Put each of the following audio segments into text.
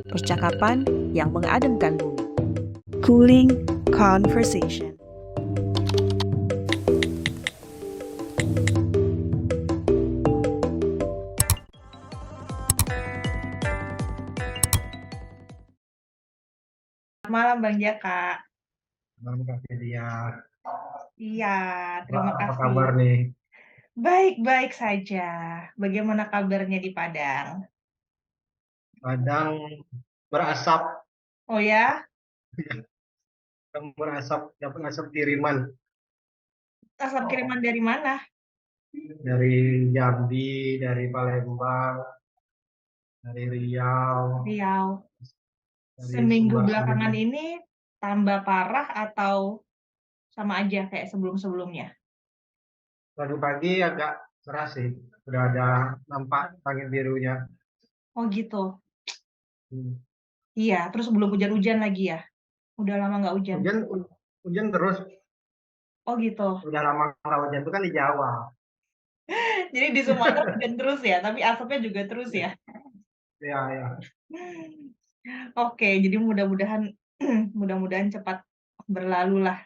Percakapan yang mengademkan bumi. Cooling Conversation. Malam Bang Jaka. Malam Kak Vidya. Iya, terima Apa kasih. kabar nih? Baik-baik saja. Bagaimana kabarnya di Padang? Padang berasap, Oh ya, dapat asap kiriman asap kiriman dari mana? dari Jambi, dari Palembang, dari Riau, Riau. dari Seminggu Subang belakangan sendiri. ini tambah parah atau sama aja kayak sebelum-sebelumnya? Pagi-pagi agak keras sih, sudah ada nampak langit birunya. Oh gitu. Hmm. Iya, terus belum hujan-hujan lagi ya? Udah lama nggak hujan. Hujan, hujan terus, Oh gitu. udah lama nggak hujan itu kan di Jawa. Jadi di Sumatera hujan terus ya, tapi asapnya juga terus ya. Ya, ya. Oke, jadi mudah-mudahan mudah-mudahan cepat berlalu lah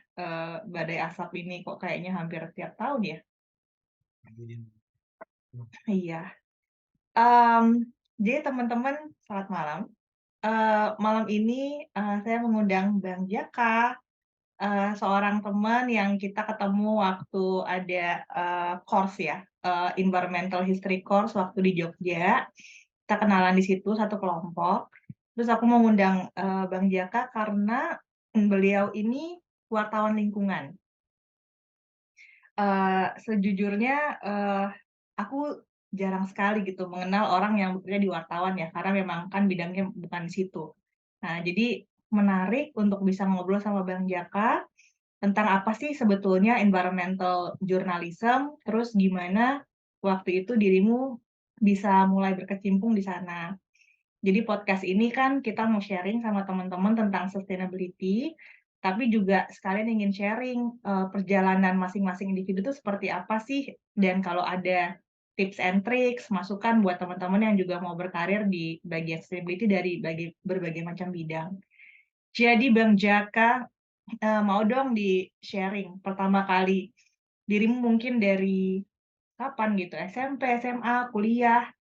badai asap ini kok kayaknya hampir tiap tahun ya. Iya. Mmm, jadi teman-teman selamat malam. Malam ini, saya mengundang Bang Jaka, seorang teman yang kita ketemu waktu ada, course ya, environmental history course waktu di Jogja. Kita kenalan di situ satu kelompok. Terus aku mau ngundang, Bang Jaka karena beliau ini wartawan lingkungan. Sejujurnya, aku jarang sekali gitu mengenal orang yang bekerja di wartawan ya, karena memang kan bidangnya bukan di situ. Nah, jadi menarik untuk bisa ngobrol sama Bang Jaka tentang apa sih sebetulnya environmental journalism, terus gimana waktu itu dirimu bisa mulai berkecimpung di sana. Jadi podcast ini kan kita mau sharing sama teman-teman tentang sustainability, tapi juga sekalian ingin sharing, perjalanan masing-masing individu itu seperti apa sih, dan kalau ada tips and tricks, masukan buat teman-teman yang juga mau berkarir di bagian sustainability dari berbagai macam bidang. Jadi Bang Jaka, mau dong di-sharing pertama kali dirimu mungkin dari kapan gitu, SMP, SMA, kuliah,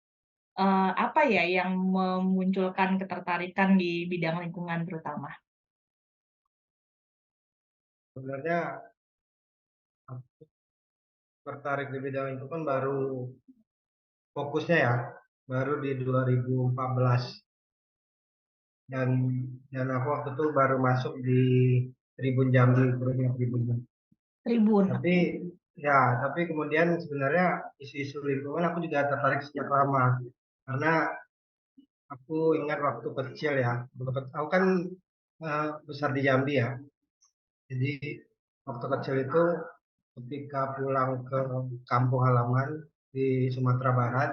apa ya yang memunculkan ketertarikan di bidang lingkungan terutama? Sebenarnya aku tertarik di bidang itu kan baru fokusnya ya, baru di 2014. dan dan aku waktu itu baru masuk di Tribun Jambi, grupnya Tribun Jambi. Tribun, Tapi oke. ya, tapi kemudian sebenarnya isu-isu lingkungan aku juga tertarik sejak lama karena aku ingat waktu kecil ya, aku kan besar di Jambi ya. Jadi waktu kecil itu ketika pulang ke kampung halaman di Sumatera Barat,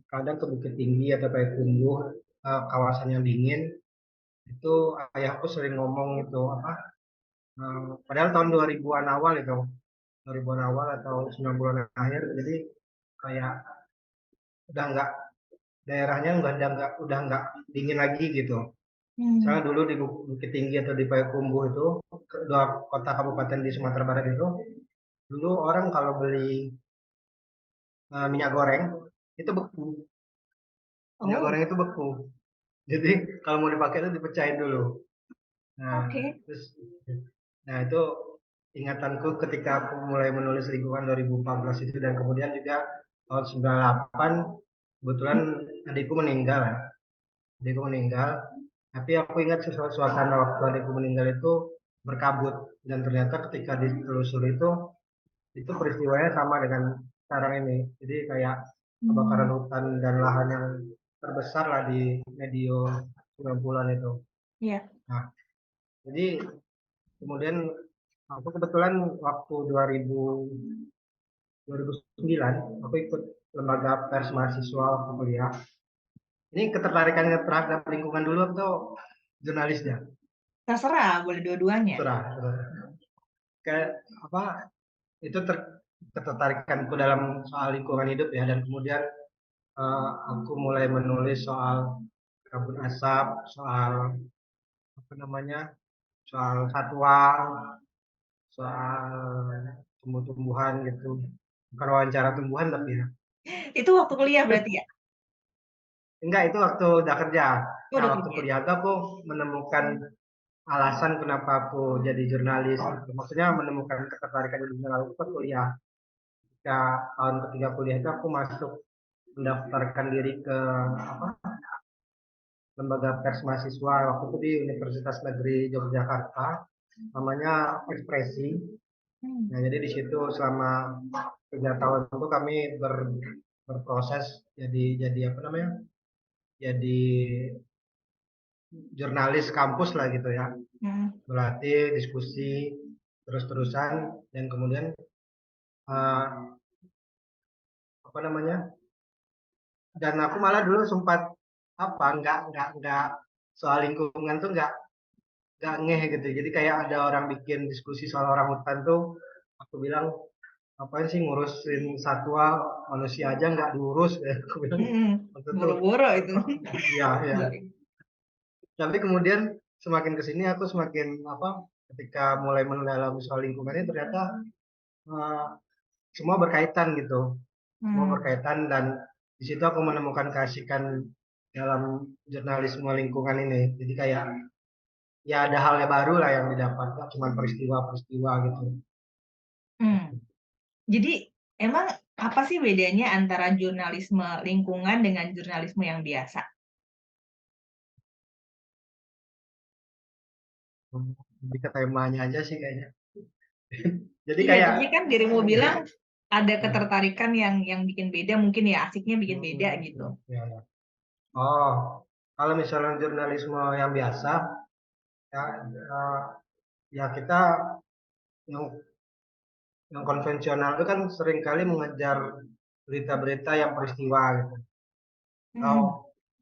kadang ke Bukit Tinggi atau Payakumbuh, kawasan yang dingin, itu ayahku sering ngomong itu apa, padahal tahun 2000-an awal itu, 2000-an awal atau 90-an akhir, jadi kayak udah nggak, daerahnya udah nggak dingin lagi gitu. Mmm, Misalnya dulu di Bukit Tinggi atau di Payakumbuh itu, kedua kota kabupaten di Sumatera Barat itu, dulu orang kalau beli minyak goreng itu beku, minyak oh, goreng itu beku. Jadi kalau mau dipakai itu dipecahin dulu. Nah, oke. terus, nah itu ingatanku ketika aku mulai menulis lingkungan 2014 itu, dan kemudian juga tahun 98 kebetulan adikku meninggal ya. Adikku meninggal, tapi aku ingat suasana waktu adikku meninggal itu berkabut, dan ternyata ketika ditelusuri itu peristiwanya sama dengan sekarang ini. Jadi kayak kebakaran Mmm, hutan dan lahan yang terbesar lah di medio 90-an itu. iya. Nah, jadi kemudian aku kebetulan waktu 2009 aku ikut lembaga pers mahasiswa waktu kuliah. Ini ketertarikannya terhadap lingkungan dulu atau jurnalisnya? Terserah, boleh dua-duanya. Terserah. Kayak apa, itu ketertarikanku dalam soal lingkungan hidup ya, dan kemudian aku mulai menulis soal kabut asap, soal apa namanya, soal satwa, soal tumbuh-tumbuhan gitu. Bukan wawancara tumbuhan tapi ya. Itu waktu kuliah berarti ya? Enggak, itu waktu udah kerja. Oh, Nah, udah waktu kerja. kuliah tuh aku menemukan alasan kenapa aku jadi jurnalis. Maksudnya menemukan ketertarikan jadi jurnalis itu pas kuliah. Ya, tahun ketiga kuliah itu aku masuk mendaftarkan diri ke apa, lembaga pers mahasiswa waktu itu di Universitas Negeri Yogyakarta, namanya Ekspresi. Hmm. Nah, jadi di situ selama 3 tahun itu kami berproses jadi apa namanya, jadi jurnalis kampus lah gitu ya, Hmm. berlatih diskusi terus-terusan, dan kemudian eh, apa namanya, dan aku malah dulu sempat apa, nggak soal lingkungan tuh nggak ngeh gitu. Jadi kayak ada orang bikin diskusi soal orang hutan tuh, aku bilang apaan sih ngurusin satwa, manusia aja nggak diurus ya. Aku bilang Hmm. waktu itu. Boro-boro itu. Iya, iya. Tapi kemudian semakin kesini aku semakin apa, ketika mulai mendalami soal lingkungan ini ternyata eh, semua berkaitan gitu, semua Hmm. berkaitan, dan di situ aku menemukan keasikan dalam jurnalisme lingkungan ini. Jadi kayak ya ada hal yang baru lah yang didapat, gak cuma peristiwa-peristiwa gitu. Hmm. Jadi emang apa sih bedanya antara jurnalisme lingkungan dengan jurnalisme yang biasa? Lebih ke temanya aja sih kayaknya. Jadi Iya, kayak tapi kan dirimu bilang ada hmm, ketertarikan yang bikin beda, mungkin ya asiknya bikin beda gitu. ya, ya. Oh, kalau misalnya jurnalisme yang biasa ya, ya kita yang konvensional itu kan seringkali mengejar berita-berita yang peristiwa gitu, atau Mhm.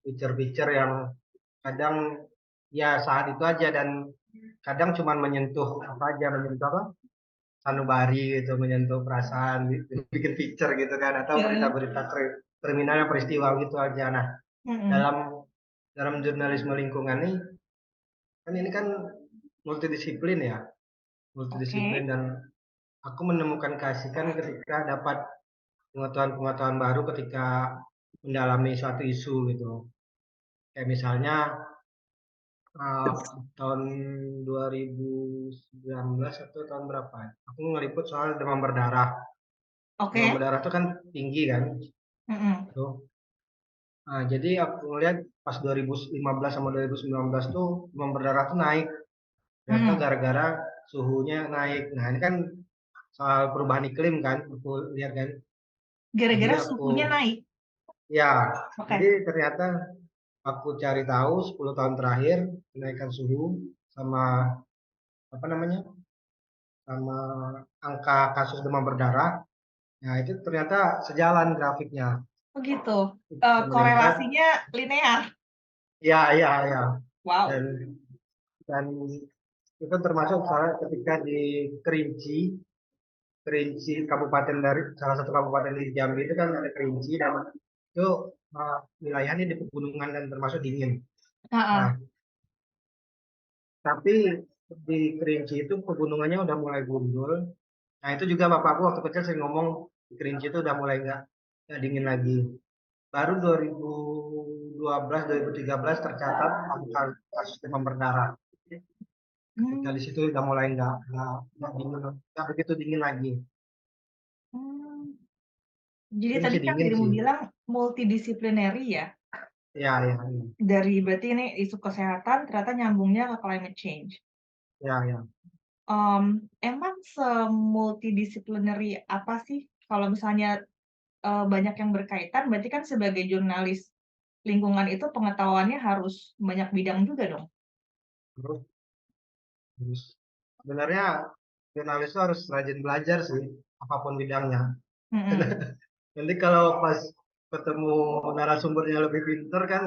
picture-picture yang kadang ya saat itu aja, dan kadang cuma menyentuh apa aja, menyentuh apa, sanubari gitu, menyentuh perasaan gitu, bikin picture gitu kan, atau Heeh. berita-berita kriminal yang peristiwa gitu aja. Nah, Mhm. dalam dalam jurnalisme lingkungan ini kan multidisiplin ya, multidisiplin, Oke. dan aku menemukan keasikan ketika dapat pengetahuan-pengetahuan baru ketika mendalami suatu isu gitu. Kayak misalnya uh, tahun 2019 atau tahun berapa, aku ngeliput soal demam berdarah. Demam Oke. berdarah itu kan tinggi kan Mhm. tuh. Nah, jadi aku ngeliat pas 2015 sama 2019 tuh demam berdarah tuh naik. Ternyata Mhm. gara-gara suhunya naik. Nah, ini kan soal perubahan iklim kan, aku lihat kan. Jadi Gara-gara aku suhunya naik. ya, jadi Oke. ternyata aku cari tahu 10 tahun terakhir kenaikan suhu sama apa namanya, sama angka kasus demam berdarah. Nah, itu ternyata sejalan grafiknya. Oh gitu. Meningkat. Korelasinya linear. Ya, ya, ya. Wow. Dan dan itu termasuk misalnya ketika di Kerinci, Kerinci kabupaten, dari salah satu kabupaten di Jambi itu kan ada Kerinci, dan itu wilayahnya di pegunungan dan termasuk dingin. Heeh. Nah, tapi di Kerinci itu pegunungannya udah mulai gundul. Nah, itu juga bapakku waktu kecil sering ngomong di Kerinci itu udah mulai nggak dingin lagi. Baru 2012, 2013 tercatat angka kasus demam berdarah. Ketika Mmm. di situ udah mulai nggak dingin, nggak begitu dingin lagi. Mmm. Jadi Tapi tadi masih kan dingin dirimu sih. bilang multidisiplinary ya? Ya, ya, ya, Dari berarti ini isu kesehatan ternyata nyambungnya ke climate change. ya, ya. Emang semultidisciplinary apa sih kalau misalnya, banyak yang berkaitan berarti kan sebagai jurnalis lingkungan itu pengetahuannya harus banyak bidang juga dong? Terus, terus sebenarnya jurnalis itu harus rajin belajar sih, apapun bidangnya. Mhm. Nanti kalau pas ketemu narasumbernya lebih pinter kan,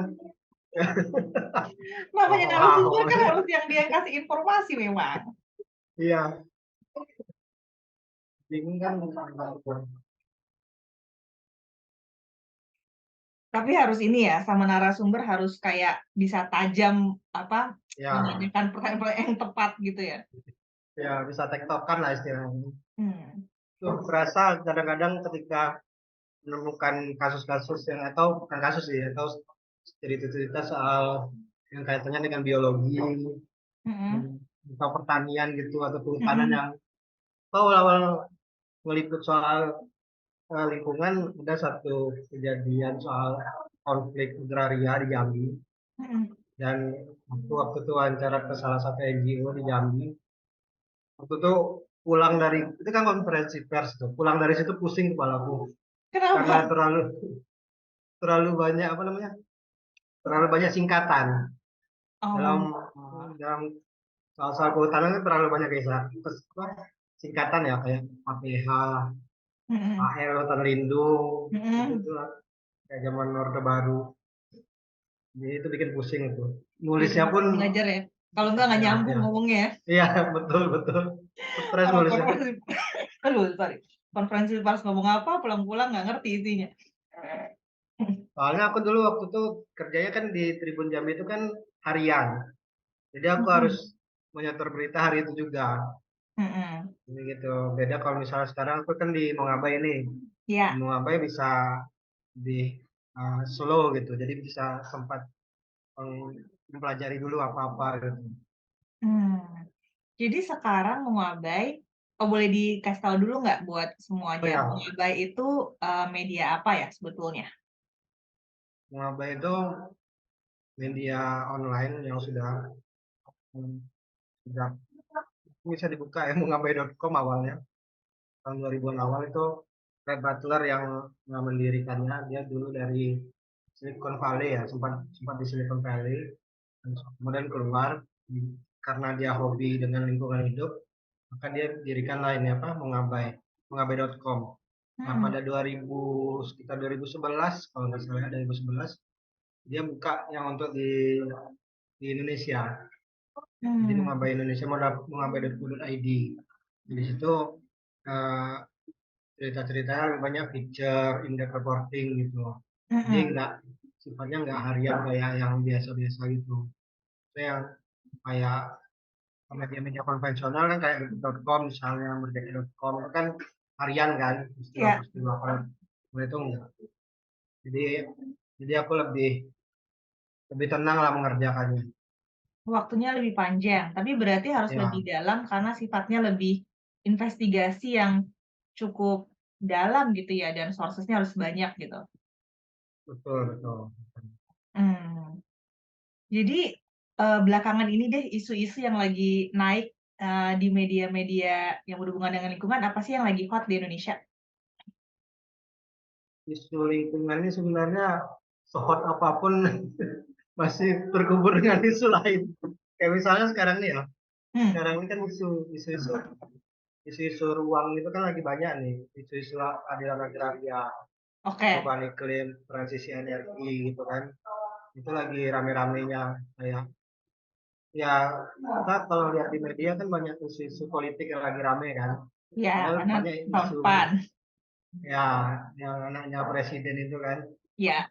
Namanya narasumber wow, kan harus yang dia kasih informasi memang. iya, bingung kan. Tapi harus ini ya, sama narasumber harus kayak bisa tajam, Ya, menanyakan pertanyaan-pertanyaan yang tepat gitu ya? ya bisa tektokan lah istilahnya. Hmm. Tuh berasa kadang-kadang ketika menemukan kasus-kasus yang atau bukan kasus sih atau cerita-cerita soal yang kaitannya dengan biologi Mhm, atau pertanian gitu atau kehutanan mhm, yang awal-awal meliput soal lingkungan ada satu kejadian soal konflik agraria di Jambi mhm. dan waktu itu wawancara ke salah satu NGO di Jambi waktu itu pulang dari itu kan konferensi pers tuh pulang dari situ pusing kepalaku karena Kenapa? terlalu terlalu banyak apa namanya terlalu banyak singkatan dalam Oh, dalam soal-soal kehutanan kan terlalu banyak singkatan ya kayak APH, mhm, AR hutan lindung itu mhm. tuh kayak zaman Orde Baru. Jadi itu bikin pusing itu. Jadi Nulisnya harus pun belajar ya? Kalau enggak nggak ya, nyambung ya. ngomongnya ya? Iya, betul betul. Stres Kalau nulisnya. konferensi aduh sorry, konferensi pers ngomong apa, pulang-pulang nggak ngerti isinya. Soalnya aku dulu waktu itu kerjanya kan di Tribun Jambi itu kan harian. Jadi aku harus Mhm, menyetor berita hari itu juga. mhm. Ini gitu. Beda kalau misalnya sekarang aku kan di Mongabay nih. Di Iya, Mongabay bisa di Solo gitu. Jadi bisa sempat mempelajari dulu apa-apa gitu. mmm. Jadi sekarang Moabai boleh dikasih tahu dulu nggak buat Oh semuanya, ya, Moabai itu, media apa ya sebetulnya? Mongabay itu media online yang hmm, sudah bisa dibuka ya mongabay.com awalnya tahun 2000-an awal itu Red Butler yang mendirikannya dia dulu dari Silicon Valley ya sempat sempat di Silicon Valley kemudian keluar karena dia hobi dengan lingkungan hidup maka dia dirikan lainnya apa mongabay.com. Nah Mhm, pada 2000 sekitar 2011 kalau nggak salah 2011 dia buka yang untuk di Indonesia. Jadi mmm, mengabay Indonesia mengabay.co.id. Di situ eh, cerita-ceritanya lebih banyak feature, in-depth reporting gitu. Jadi mhm. nggak sifatnya nggak harian kayak yang biasa-biasa gitu. Itu yang kayak media-media konvensional kan kayak detik.com misalnya, merdeka.com itu kan harian kan Iya, peristiwa-peristiwa kalau itu enggak. Jadi jadi aku lebih lebih tenang lah mengerjakannya. waktunya lebih panjang, tapi berarti harus lebih Ya, dalam karena sifatnya lebih investigasi yang cukup dalam gitu ya dan sources-nya harus banyak gitu. betul betul. Mmm. Jadi, belakangan ini deh isu-isu yang lagi naik, di media-media yang berhubungan dengan lingkungan, apa sih yang lagi hot di Indonesia? Isu lingkungan ini sebenarnya sehot apapun masih terkubur dengan isu lain. Kayak misalnya sekarang nih ya, Hmm, sekarang ini kan isu-isu ruang itu kan lagi banyak nih, isu-isu adilan agraria, oke. perubahan iklim, transisi energi gitu kan. Itu lagi rame-ramenya kayak ya kita kalau lihat di media kan banyak isu-isu politik yang lagi rame kan. Ya, Padahal karena banyak tahun isu depan. ya yang anaknya presiden itu kan. Ya.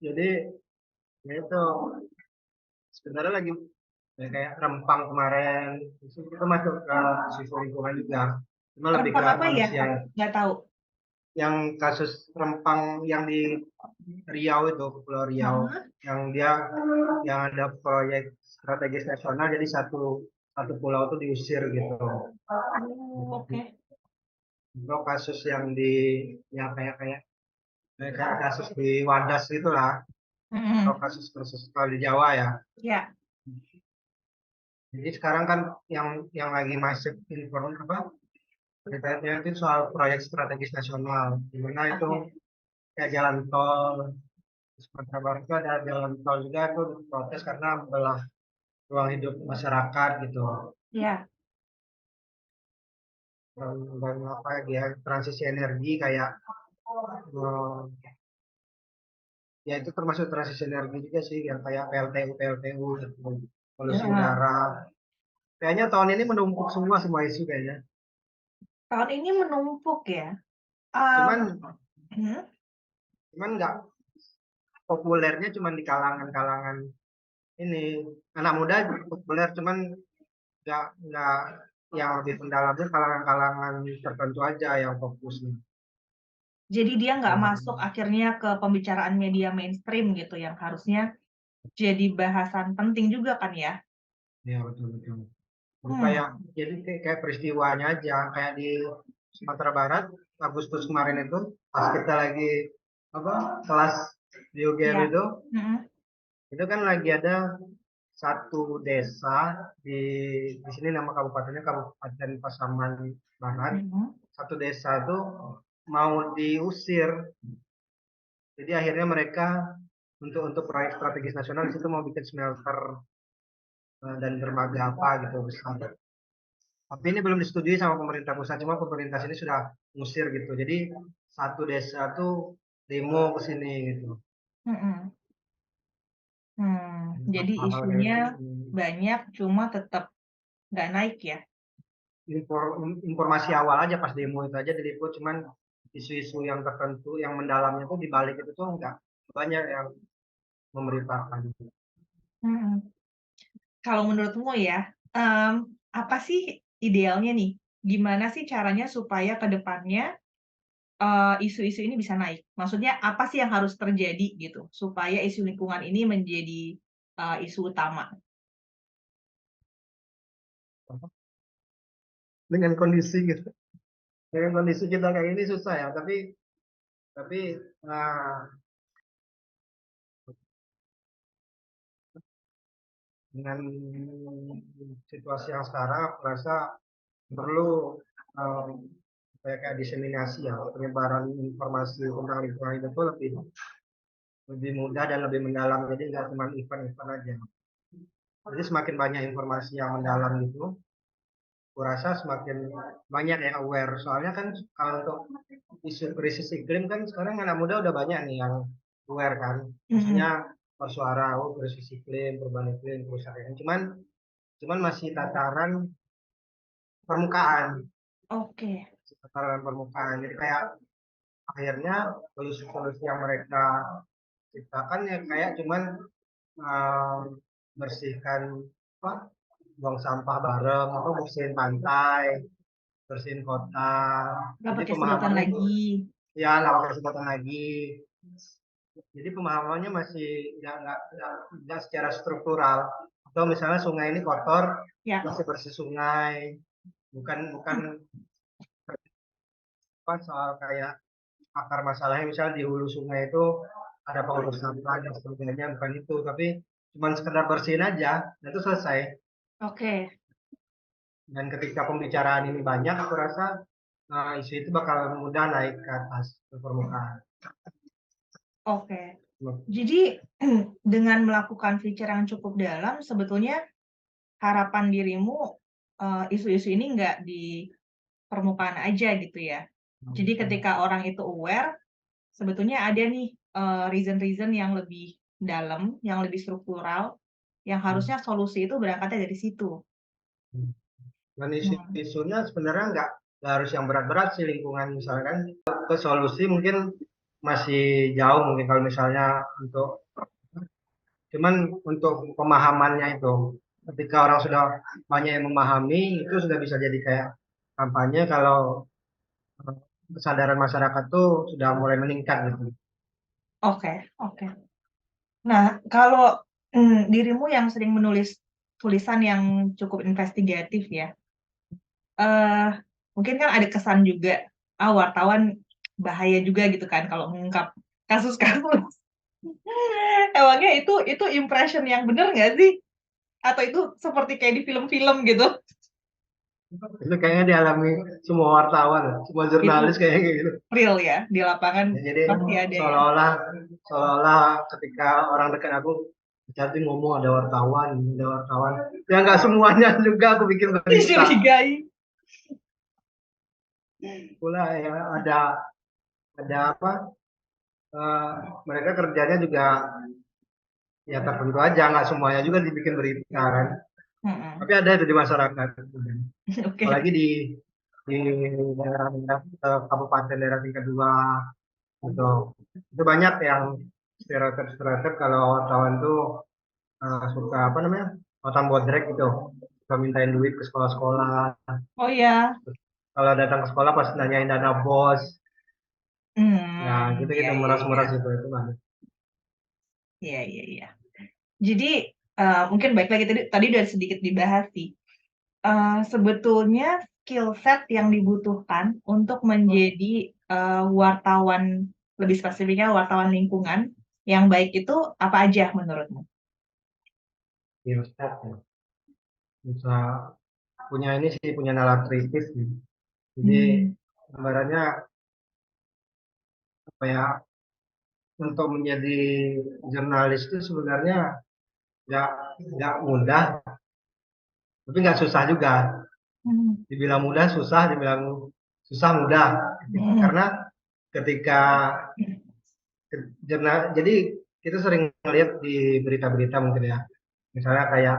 Jadi ya itu sebenarnya lagi ya kayak Rempang kemarin itu masuk ke isu lingkungan juga cuma lebih ke Rempang apa ya? manusia Nggak tahu. yang kasus Rempang yang di Riau itu Pulau Riau Heeh. yang dia yang ada proyek strategis nasional jadi satu satu pulau itu diusir gitu Oh, oke. itu kasus yang di ya kayak kasus di Wadas itulah atau Mhm. kasus-kasus kalau di Jawa ya. Ya, Jadi sekarang kan yang lagi masuk informasi apa beritanya itu soal proyek strategis nasional, di mana itu oke. kayak jalan tol, di Sumatera Barat itu ada jalan tol juga itu protes karena membelah ruang hidup masyarakat gitu. Ya. Dan apa ya transisi energi kayak eh, ya itu termasuk transisi energi juga sih yang kayak PLTU gitu, polusi Heeh. udara. Kayaknya tahun ini menumpuk semua isu kayaknya. Tahun ini menumpuk ya? Mmm, Cuman Mhm. Cuman nggak populernya cuman di kalangan-kalangan ini anak muda populer, cuman nggak yang lebih mendalamnya kalangan-kalangan tertentu aja yang fokus nih. Jadi dia nggak Ya, masuk akhirnya ke pembicaraan media mainstream gitu, yang harusnya jadi bahasan penting juga kan ya? ya betul betul. Jadi Mmm, kayak kayak peristiwanya aja kayak di Sumatera Barat Agustus kemarin itu pas kita lagi apa kelas di UGM iya, mhm, itu kan lagi ada satu desa di sini nama kabupatennya Kabupaten Pasaman Barat. mhm. Satu desa itu mau diusir. Jadi akhirnya mereka untuk proyek strategis nasional di situ mau bikin smelter dan dermaga apa gitu besar. Tapi ini belum disetujui sama pemerintah pusat, cuma pemerintah sini sudah ngusir gitu. Jadi satu desa tuh demo ke sini gitu. Mhm. Jadi Hal-hal kayak isunya gitu. banyak, cuma tetap nggak naik ya? Informasi awal aja pas demo itu aja diliput, cuman isu-isu yang tertentu yang mendalamnya tuh di balik itu tuh enggak banyak yang memberitakan. Mhm. Kalau menurutmu ya, mmm, apa sih idealnya nih? Gimana sih caranya supaya ke depannya, isu-isu ini bisa naik? Maksudnya apa sih yang harus terjadi gitu, supaya isu lingkungan ini menjadi, isu utama? Dengan kondisi gitu, dengan kondisi kita kayak ini susah ya. Tapi nah, dengan situasi yang sekarang, aku rasa perlu kayak diseminasi ya, penyebaran informasi tentang lingkungan hidup itu lebih mudah dan lebih mendalam. Jadi nggak cuma event-event aja. Jadi semakin banyak informasi yang mendalam itu, kurasa semakin banyak yang aware. Soalnya kan kalau untuk isu krisis iklim kan sekarang anak muda udah banyak nih yang aware kan. Maksudnya Mhm. bersuara, oh krisis iklim, perubahan iklim, kerusakan. Cuman masih tataran permukaan, Oke. tataran permukaan. Jadi kayak akhirnya solusi-solusi yang mereka ciptakan ya kayak cuman uh, bersihkan apa buang sampah bareng atau bersihin pantai, bersihin kota. Nggak Jadi pakai sedotan pemahamannya itu lagi. ya nggak pakai sedotan lagi. Jadi pemahamannya masih nggak secara struktural. Atau misalnya sungai ini kotor, Ya. masih bersih sungai. Bukan bukan apa soal kayak akar masalahnya misalnya di hulu sungai itu ada pengurus sampah dan sebagainya, bukan itu. Tapi cuma sekedar bersihin aja, dan itu selesai. Oke. Dan ketika pembicaraan ini banyak, aku rasa isu itu bakal mudah naik ke atas ke permukaan. Oke. Jadi dengan melakukan feature yang cukup dalam, sebetulnya harapan dirimu, isu-isu ini nggak di permukaan aja gitu ya? Jadi ketika orang itu aware, sebetulnya ada nih, reason-reason yang lebih dalam, yang lebih struktural, yang harusnya solusi itu berangkatnya dari situ. Dan Mmm, isu-isunya sebenarnya nggak harus yang berat-berat sih lingkungan misalkan ke solusi mungkin masih jauh mungkin kalau misalnya untuk cuman untuk pemahamannya itu ketika orang sudah banyak yang memahami itu sudah bisa jadi kayak kampanye kalau kesadaran masyarakat tuh sudah mulai meningkat gitu. oke, oke. Nah, kalau, dirimu yang sering menulis tulisan yang cukup investigatif ya, eee, mungkin kan ada kesan juga, wartawan bahaya juga gitu kan kalau mengungkap kasus-kasus. Emangnya itu impression yang bener nggak sih? Atau itu seperti kayak di film-film gitu? Itu kayaknya dialami semua wartawan, semua jurnalis Itu kayak gitu. real ya, di lapangan Ya, jadi pasti ada ya? seolah-olah ketika orang dekat aku jadi ngomong ada wartawan. Ya nggak semuanya juga aku bikin berita. Dicurigai. Pula ya ada apa? eh, Mereka kerjanya juga ya tertentu aja, nggak semuanya juga dibikin berita kan. Mhm, Tapi ada itu di masyarakat. oke. Apalagi di daerah kabupaten daerah tingkat 2 gitu. Itu banyak yang stereotip kalau wartawan tuh suka apa namanya, wartawan bodrek gitu, suka mintain duit ke sekolah-sekolah. Oh ya, Kalau datang ke sekolah pasti nanyain dana bos, ya iya gitu-gitu iya iya, meras-meras itu banyak. iya iya iya. Jadi mungkin baik lagi tadi tadi udah sedikit dibahas sih. Sebetulnya skill set yang dibutuhkan untuk menjadi wartawan, lebih spesifiknya wartawan lingkungan yang baik itu apa aja menurutmu? First ya. Bisa punya ini sih, punya nalar kritis nih. Jadi Hmm. gambarannya apa ya, untuk menjadi jurnalis itu sebenarnya nggak nggak mudah, tapi nggak susah juga. Hmm. Dibilang mudah susah, dibilang susah mudah. Hmm. Karena ketika jadi kita sering lihat di berita-berita mungkin ya, misalnya kayak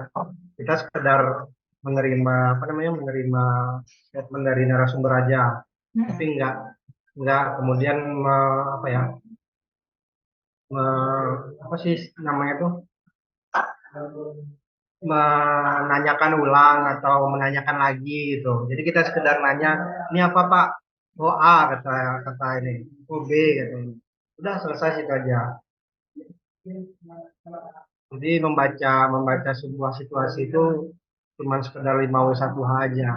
kita sekedar menerima apa namanya, menerima statement dari narasumber aja, tapi Hmm. nggak kemudian apa ya, apa sih namanya tuh, menanyakan ulang atau menanyakan lagi gitu. Jadi kita sekedar nanya, ini apa Pak? Oh A, kata kata ini. Oh B, gitu. Udah selesai situ aja. Jadi membaca membaca sebuah situasi itu cuma sekedar 5W1H aja.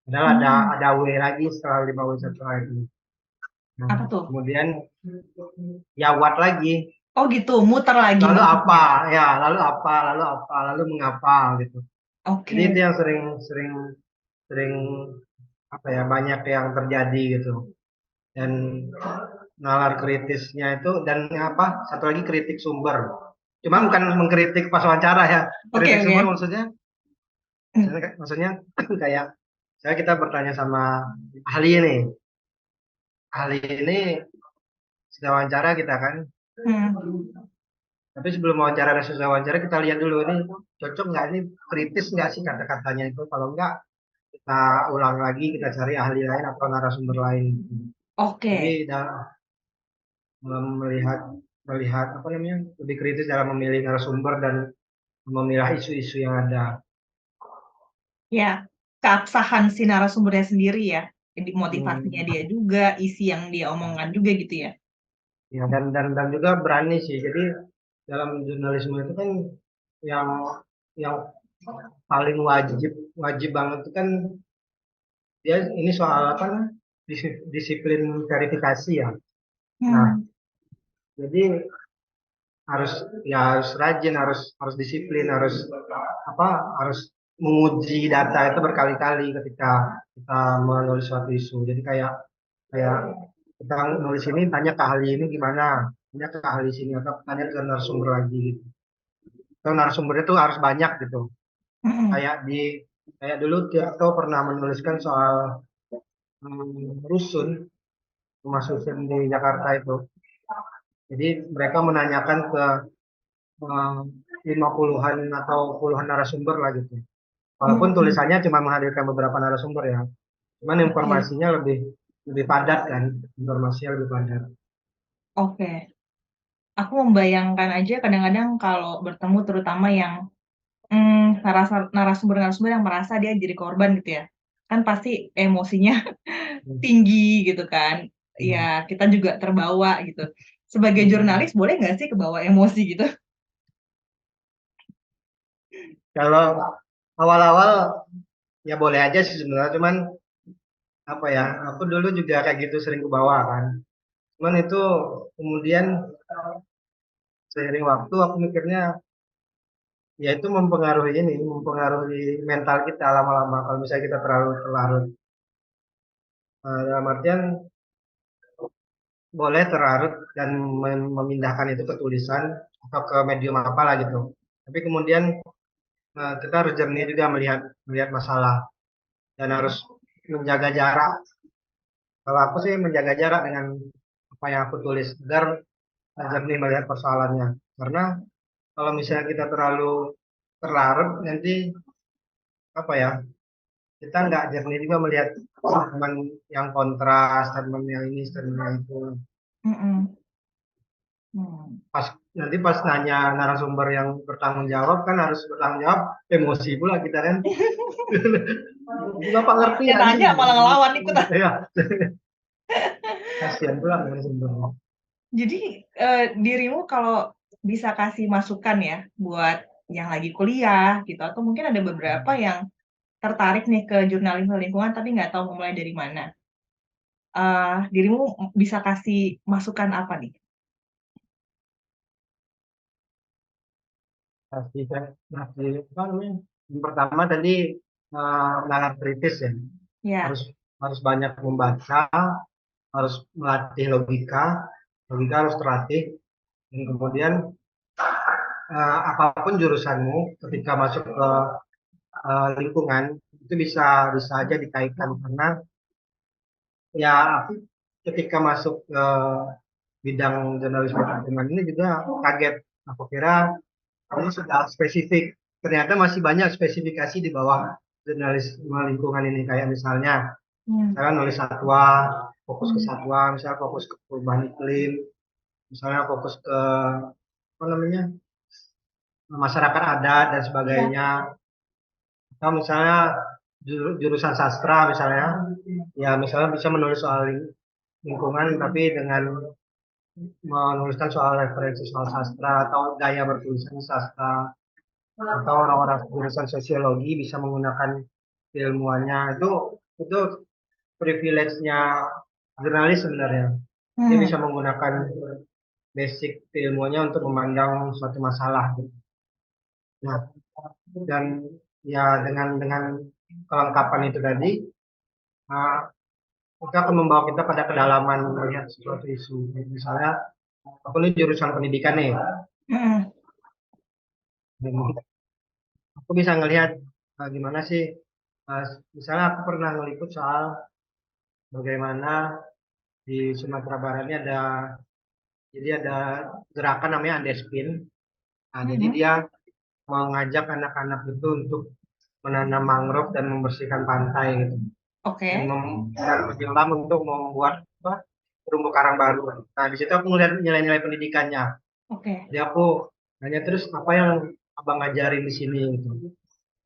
Padahal Hmm. ada W lagi setelah 5W1H itu. Nah, Apa tuh? kemudian ya what lagi. Oh gitu, muter lagi Lalu maksudnya. apa? Ya, lalu apa? Lalu apa? Lalu mengapa gitu. Jadi itu Oke. yang sering sering sering apa ya, banyak yang terjadi gitu. Dan nalar kritisnya itu, dan apa, satu lagi kritik sumber, cuma bukan mengkritik pas wawancara ya. Oke Kritik oke. sumber maksudnya kayak saya, kita bertanya sama ahli ini, ahli ini sudah wawancara kita kan, Hmm. tapi sebelum wawancara dan sesudah wawancara kita lihat dulu ini cocok nggak, ini kritis nggak sih kata-katanya itu. Kalau nggak, kita ulang lagi, kita cari ahli lain atau narasumber lain. Jadi Oke. melihat melihat apa namanya, lebih kritis dalam memilih narasumber dan memilah isu-isu yang ada. Ya, keabsahan si narasumbernya sendiri ya. Jadi motivasinya Hmm, dia juga, isi yang dia omongkan juga gitu ya. ya, dan juga berani sih. Jadi dalam jurnalisme itu kan yang yang paling wajib wajib banget itu kan, dia ini soal apa nih, disiplin verifikasi ya. Nah, Hmm. jadi harus, ya harus rajin, harus disiplin, apa harus menguji data itu berkali-kali ketika kita menulis suatu isu. Jadi kayak kayak kita nulis ini, tanya ke ahli ini gimana, tanya ke ahli sini, atau tanya ke narasumber lagi gitu. Atau narasumbernya tuh harus banyak gitu. Hmm. Kayak kayak dulu Tirto pernah menuliskan soal rusun, rumah susun di Jakarta itu. Jadi mereka menanyakan ke 50-an atau puluhan narasumber lah gitu. Walaupun Hmm. tulisannya cuma menghadirkan beberapa narasumber ya, cuman Oke. informasinya lebih lebih padat kan, informasinya lebih padat. Oke. Aku membayangkan aja kadang-kadang kalau bertemu terutama yang narasumber-narasumber yang merasa dia jadi korban gitu ya. Kan pasti emosinya tinggi gitu kan. Hmm. Ya, kita juga terbawa gitu. Sebagai jurnalis boleh nggak sih kebawa emosi gitu? Kalau awal-awal ya boleh aja sih sebenarnya, cuman apa ya, aku dulu juga kayak gitu, sering ke bawah kan. Cuman itu kemudian seiring waktu aku mikirnya ya itu mempengaruhi ini, mempengaruhi mental kita lama-lama kalau misalnya kita terlalu terlarut. Dalam artian boleh terlarut dan memindahkan itu ke tulisan atau ke medium apa lah gitu. Tapi kemudian kita harus jernih juga melihat melihat masalah, dan harus menjaga jarak. Kalau aku sih menjaga jarak dengan apa yang aku tulis agar jernih melihat persoalannya. Karena kalau misalnya kita terlalu terlarut, nanti apa ya, kita nggak jernih juga melihat statement yang kontra, statement yang ini, statement yang itu. Mhm. Hmm. Pas nanya narasumber yang bertanggung jawab kan harus bertanggung jawab, emosi pula kita kan. Bapak ngerti Dia ya ini? nanya malah ngelawan ikutan. Iya, kasihan pula narasumbernya. Jadi, dirimu kalau bisa kasih masukan ya, buat yang lagi kuliah gitu, atau mungkin ada beberapa yang tertarik nih ke jurnalisme lingkungan tapi nggak tahu mau mulai dari mana. Dirimu bisa kasih masukan apa nih? Masih apa namanya? Yang pertama tadi nalar kritis ya. Ya. Harus harus banyak membaca, harus melatih logika, logika harus terlatih, dan kemudian apapun jurusanmu ketika masuk ke lingkungan itu bisa bisa aja dikaitkan karena ya ketika masuk ke bidang jurnalisme lingkungan ini juga kaget. Aku kira ini sudah spesifik. Ternyata masih banyak spesifikasi di bawah jurnalisme lingkungan ini kayak misalnya nulis satwa, fokus ke satwa, misalnya fokus ke perubahan iklim, misalnya fokus ke apa namanya masyarakat adat dan Iya. sebagainya. Atau misalnya jurusan sastra misalnya, ya misalnya bisa menulis soal lingkungan tapi dengan menuliskan soal referensi soal sastra atau gaya bertulisan sastra, atau orang-orang jurusan sosiologi bisa menggunakan ilmuannya. Itu privilege-nya jurnalis sebenarnya. Dia bisa menggunakan basic ilmunya untuk memandang suatu masalah gitu. Nah, dan ya dengan kelengkapan itu tadi, uh, itu akan membawa kita pada kedalaman melihat suatu isu. Misalnya, aku ini jurusan pendidikan nih, Mhm. aku bisa ngelihat gimana sih, uh, misalnya aku pernah ngeliput soal bagaimana di Sumatera Barat ini ada gerakan namanya Andespin. Nah, jadi Mhm. dia mengajak anak-anak itu untuk menanam mangrove dan membersihkan pantai gitu. Dan, Oke. dan menyelam untuk membuat apa, terumbu karang baru. Nah, di situ aku melihat nilai-nilai pendidikannya. Oke. Jadi aku nanya terus apa yang abang ngajarin di sini gitu.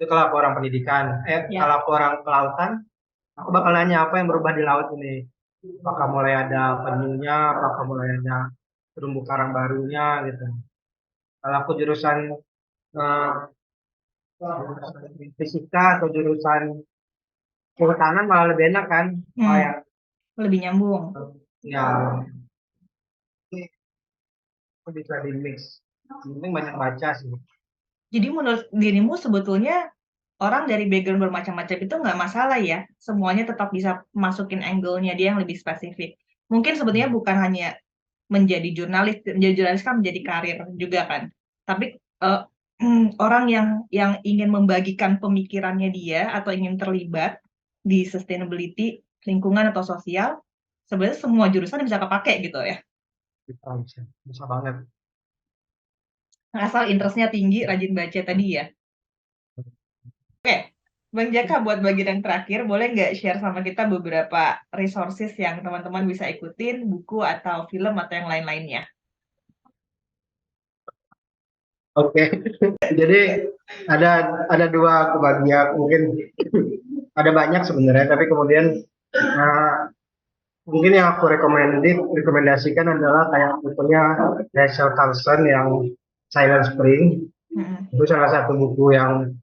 Itu kalau aku orang pendidikan. Ya. Kalau aku orang kelautan, aku bakal nanya apa yang berubah di laut ini. Apakah mulai ada penyunya, apakah mulai ada terumbu karang barunya gitu. Kalau aku jurusan eh, fisika atau jurusan kehutanan malah lebih enak kan. Oh Hmm. ya, Lebih nyambung. ya aku bisa di mix. Yang penting banyak baca sih. Jadi menurut dirimu sebetulnya orang dari background bermacam-macam itu nggak masalah ya, semuanya tetap bisa masukin angle-nya dia yang lebih spesifik. Mungkin sebetulnya bukan hanya menjadi jurnalis kan menjadi karir juga kan. Tapi, orang yang ingin membagikan pemikirannya dia atau ingin terlibat di sustainability, lingkungan atau sosial, sebenarnya semua jurusan bisa kepakai gitu ya, Bisa, bisa, bisa banget. asal interest-nya tinggi, rajin baca tadi ya. Oke, Bang Jaka buat bagian yang terakhir, boleh nggak share sama kita beberapa resources yang teman-teman bisa ikutin, buku atau film atau yang lain-lainnya? Oke, jadi ada dua kebagian mungkin ada banyak sebenarnya, tapi kemudian uh, mungkin yang aku rekomendasikan adalah kayak bukunya Rachel Carson yang Silent Spring. Mhm. Itu salah satu buku yang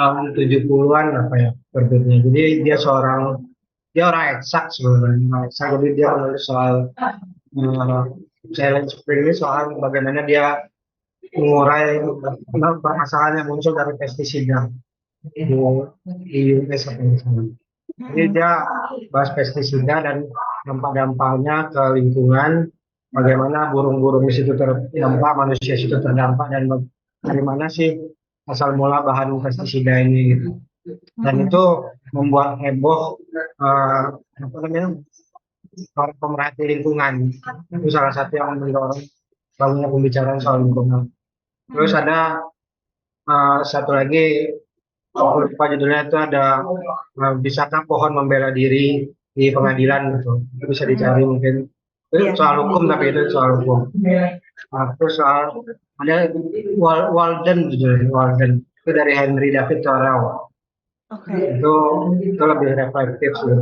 tahun 70-an apa ya terbitnya. Jadi dia orang eksak sebenarnya. Orang eksak, jadi dia menulis soal uh, Silent Spring ini soal bagaimana dia mengurai permasalahan yang muncul dari pestisida di US apa misalnya. Jadi Mhm. dia bahas pestisida dan dampak-dampaknya ke lingkungan, bagaimana burung-burung di situ terdampak, manusia di situ terdampak, dan dari mana sih asal mula bahan pestisida ini gitu. Dan Mhm. itu membuat heboh apa namanya para pemerhati lingkungan. Itu salah satu yang mendorong bangunnya pembicaraan soal lingkungan. Terus Mhm. ada satu lagi, aku lupa judulnya, itu ada bisakah pohon membela diri di pengadilan gitu. Itu bisa dicari mungkin. Itu Iya. soal hukum, tapi itu soal hukum. Nah, terus soal ada Walden judulnya, Walden. Itu dari Henry David Thoreau. Oke. Itu lebih reflektif sih.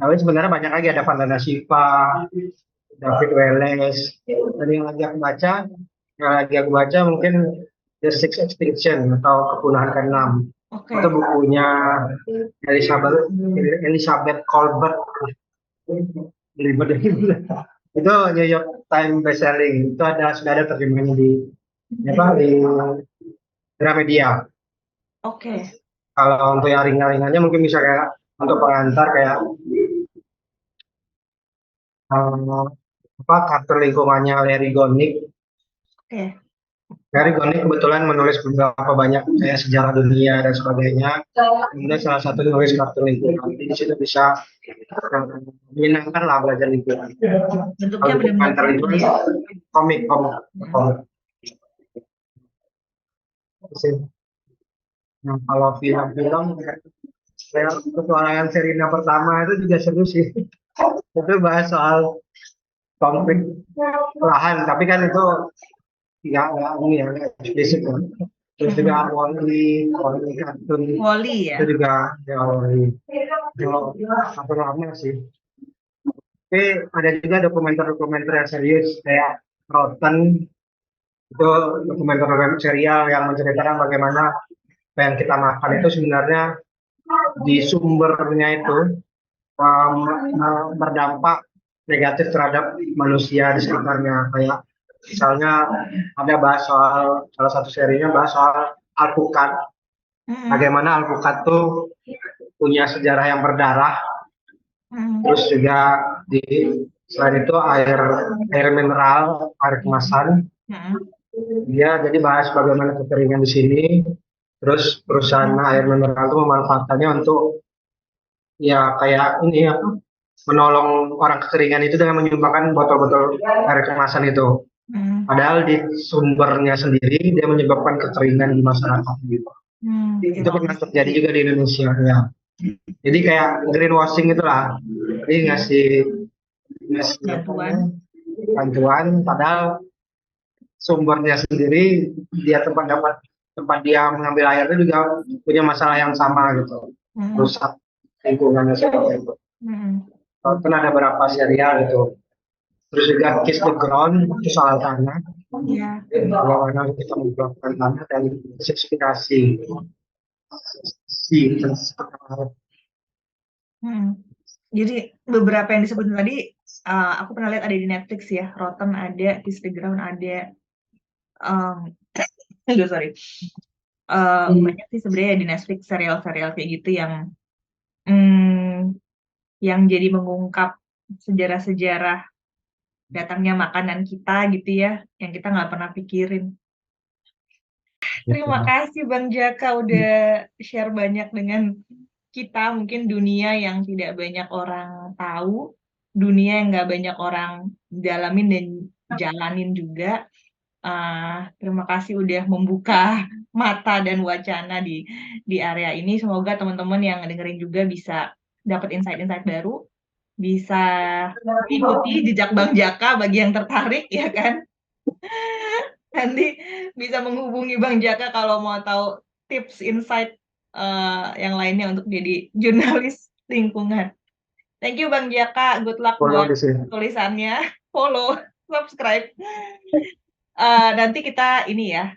Tapi sebenarnya banyak lagi, ada Vandana Shiva, David Wallace. Dan yang lagi aku baca mungkin The Sixth Extinction atau Kepunahan ke-6. Oke. Itu bukunya Elizabeth Colbert. Belibet itu New York Times bestselling. Itu sudah ada terjemahannya di Gramedia. Oke. Kalau untuk yang ringan-ringannya mungkin bisa kayak untuk pengantar kayak karakter lingkungannya Larry Gonick. Oke. Larry Gonick kebetulan menulis beberapa banyak kayak sejarah dunia dan sebagainya. Kemudian salah satu nulis karakter lingkungan. Jadi di situ bisa menyenangkan lah belajar lingkungan. Bentuknya Kalau benar-benar pengantar lingkungan komik. Nah, kalau film-film kayak petualangan Serina pertama itu juga seru sih. Itu bahas soal konflik lahan, tapi kan itu nggak ini ya, nggak eksplisit kan. Terus juga Wall-E kartun Wall-E ya. itu juga ya Wall-E. Kalau satu lama sih. Tapi ada juga dokumenter-dokumenter yang serius kayak Rotten. Itu dokumenter serial yang menceritakan bagaimana apa yang kita makan itu sebenarnya di sumbernya itu berdampak negatif terhadap manusia di sekitarnya. Kayak misalnya ada bahas soal salah satu serinya bahas soal alpukat. Bagaimana alpukat tuh punya sejarah yang berdarah. Terus juga selain itu air mineral, air kemasan. Dia jadi bahas bagaimana kekeringan di sini. Terus perusahaan air mineral itu memanfaatkannya untuk ya kayak ini ya menolong orang kekeringan itu dengan menyumbangkan botol-botol air kemasan itu. Padahal di sumbernya sendiri dia menyebabkan kekeringan di masyarakat gitu. Itu pernah terjadi juga di Indonesia ya. Jadi kayak greenwashing itulah. Jadi ngasih bantuan padahal sumbernya sendiri tempat dia mengambil air itu juga punya masalah yang sama gitu. Rusak lingkungannya seperti itu. Kan ada beberapa serial gitu. Terus juga Kiss the Ground itu soal tanah. Iya. Bagaimana kita memperlakukan tanah dan inspirasi. Jadi beberapa yang disebutin tadi aku pernah lihat ada di Netflix ya. Rotten ada, Kiss the Ground ada. Sorry. Banyak sih sebenarnya di Netflix serial-serial kayak gitu yang jadi mengungkap sejarah-sejarah datangnya makanan kita gitu ya, yang kita nggak pernah pikirin. Terima kasih Bang Jaka udah share banyak dengan kita, mungkin dunia yang tidak banyak orang tahu, dunia yang nggak banyak orang dalamin dan jalanin juga. Terima kasih udah membuka mata dan wacana di area ini. Semoga teman-teman yang dengerin juga bisa dapat insight-insight baru, bisa ikuti jejak Bang Jaka bagi yang tertarik ya kan. Nanti bisa menghubungi Bang Jaka kalau mau tahu tips insight yang lainnya untuk jadi jurnalis lingkungan. Thank you Bang Jaka, good luck buat tulisannya, follow, subscribe. Nanti kita ini ya,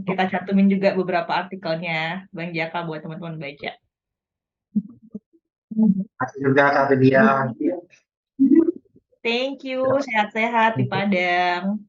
kita cantumin juga beberapa artikelnya Bang Jaka buat teman-teman baca. Juga Kak Dia. Thank you, sehat-sehat di Padang.